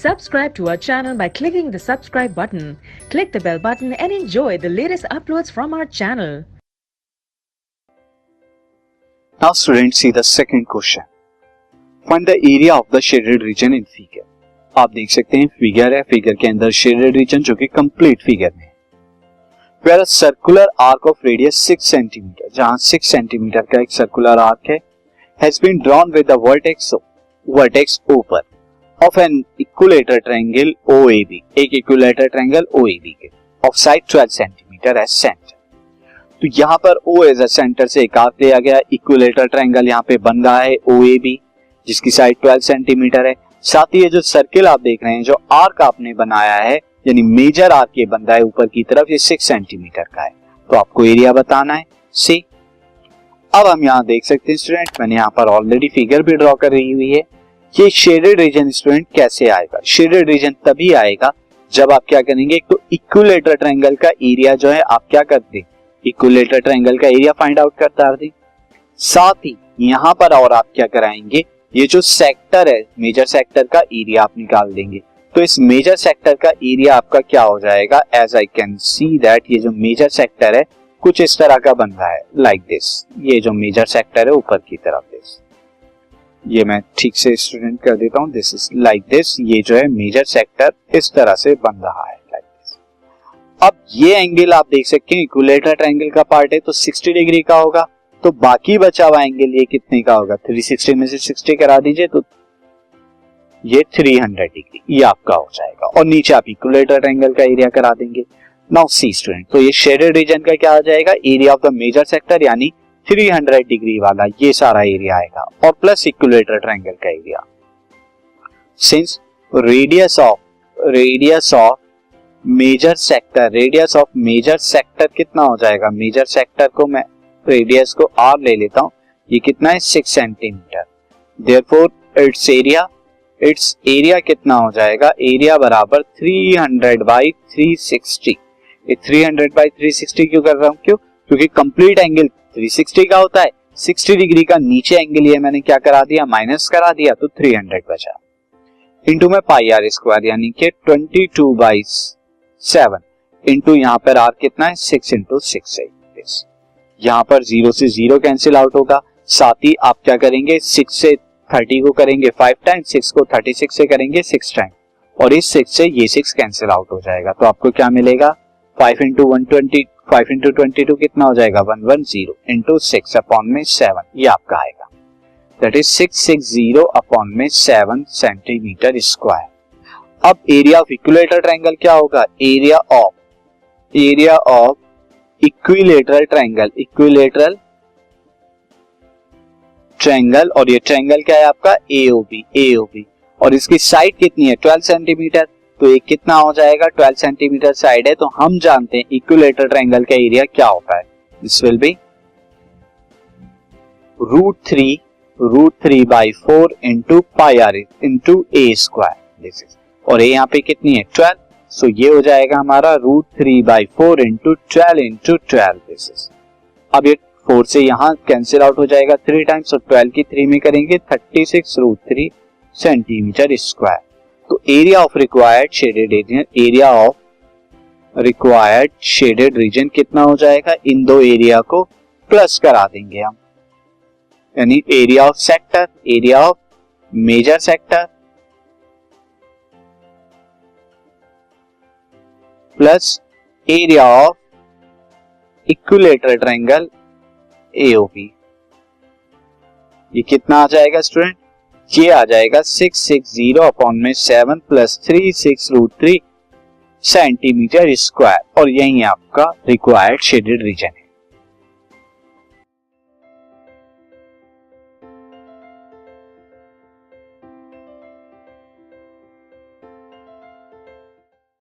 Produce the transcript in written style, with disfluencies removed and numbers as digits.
Subscribe to our channel by clicking the subscribe button. Click the bell button and enjoy the latest uploads from our channel. Now students, see the second question. Find the area of the shaded region in figure. आप देख सकते हैं figure है, figure के अंदर shaded region जो कि complete figure में है. Where a circular arc of radius 6 centimetre, जहां 6 सेंटीमीटर का एक सर्कुलर आर्क है, has been drawn with the vertex ऊपर of an equilateral triangle OAB, एक इक्विलेटरल ट्रायंगल OAB के of side 12 centimetre as center. तो यहाँ पर O एज अ सेंटर से एक आर्क लिया गया, इक्विलेटरल ट्रायंगल यहाँ पे बन रहा है OAB जिसकी साइड 12 सेंटीमीटर है. साथ ही ये जो सर्किल आप देख रहे हैं, जो आर्क आपने बनाया है यानी मेजर आर्क ये बन रहा है ऊपर की तरफ, ये 6 सेंटीमीटर का है. तो आपको एरिया बताना है. सी अब हम यहाँ देख सकते हैं स्टूडेंट, मैंने यहाँ पर ऑलरेडी फिगर भी ड्रॉ कर रही हुई है. ये शेडेड रीजन स्टूडेंट कैसे आएगा? शेडेड रीजन तभी आएगा जब आप क्या करेंगे, एक तो इक्विलेटरल ट्रायंगल का एरिया जो है आप क्या करते हैं, इक्विलेटरल ट्रायंगल का एरिया फाइंड आउट करता दें. साथ ही यहाँ पर और आप क्या कराएंगे, ये जो सेक्टर है मेजर सेक्टर का एरिया आप निकाल देंगे. तो इस मेजर सेक्टर का एरिया आपका क्या हो जाएगा, as I can see that ये जो मेजर सेक्टर है कुछ इस तरह का बन रहा है, लाइक दिस. ये जो मेजर सेक्टर है ऊपर की तरफ, दिस, ये मैं ठीक से स्टूडेंट कर देता हूं, दिस इज लाइक दिस. ये जो है मेजर सेक्टर इस तरह से बन रहा है, लाइक दिस. अब ये एंगल आप देख सकते हैं इक्विलेटरल ट्रायंगल का पार्ट है तो 60 डिग्री का होगा. तो बाकी बचा हुआ एंगल ये कितने का होगा, 360 में से 60 करा दीजिए तो ये 300 डिग्री ये आपका हो जाएगा. और नीचे आप इक्विलेटरल ट्रायंगल का एरिया करा देंगे. नाउ सी स्टूडेंट, तो ये शेडेड रीजन का क्या आ जाएगा, area of the major sector यानी 300 डिग्री वाला ये सारा एरिया आएगा और प्लस इक्विलेटरल ट्रायंगल का area. Since radius of major sector कितना हो जाएगा, मेजर सेक्टर को मैं रेडियस को r ले लेता हूं, ये कितना है 6 सेंटीमीटर. देयरफॉर इट्स एरिया कितना हो जाएगा, एरिया बराबर 300 बाई 360. ये 300 बाई 360 क्यों कर रहा हूं, क्योंकि कंप्लीट एंगल 360 का होता है. 60 डिग्री का नीचे एंगल ये मैंने क्या करा दिया, माइनस करा दिया, तो 300 बचा. इंटू में पाई आर स्क्वायर यानी कि 22 बाई 7 इंटू यहाँ पर आर कितना है 6 इंटू 6 है. यहाँ पर 0 से 0 कैंसिल आउट होगा. साथ ही आप क्या करेंगे, 6 से 30 को करेंगे 5 टाइम, 6 को 36 से करेंगे 6 टाइम और इस 6 से ये 6 कैंसिल आउट हो जाएगा. तो आपको क्या मिलेगा, 5 इंटू 22 कितना हो जाएगा 110 इंटू 6 अपॉन में 7 ये आपका आएगा. दैट इज 660 अपॉन में 7 सेंटीमीटर स्क्वायर. अब एरिया ऑफ इक्विलेटरल ट्रायंगल क्या होगा, एरिया ऑफ इक्विलेटरल ट्रायंगल और ये ट्रायंगल क्या है आपका AOB और इसकी साइड कितनी है 12 सेंटीमीटर. तो ये कितना हो जाएगा, 12 सेंटीमीटर साइड है. तो हम जानते हैं इक्विलेटरल ट्रायंगल का एरिया क्या होता है, this will be √3 by 4 into pi r into a square. This is, और ये यहाँ पे कितनी है 12. सो ये हो जाएगा हमारा √3 by 4 into 12 into 12. This is, अब ये 4 से यहाँ कैंसिल आउट हो जाएगा 3 टाइम्स, तो 12 की 3 में करेंगे 36 √3 सेंटीमीटर स्क्वायर. तो area of required shaded region कितना हो जाएगा, इन दो एरिया को प्लस करा देंगे हम, यानी area of major sector plus area of equilateral triangle AOB. ये कितना आ जाएगा स्टूडेंट, ये आ जाएगा 660 अपॉन में 7 प्लस 36 √3 सेंटीमीटर स्क्वायर और यही आपका रिक्वायर्ड शेडेड रीजन है.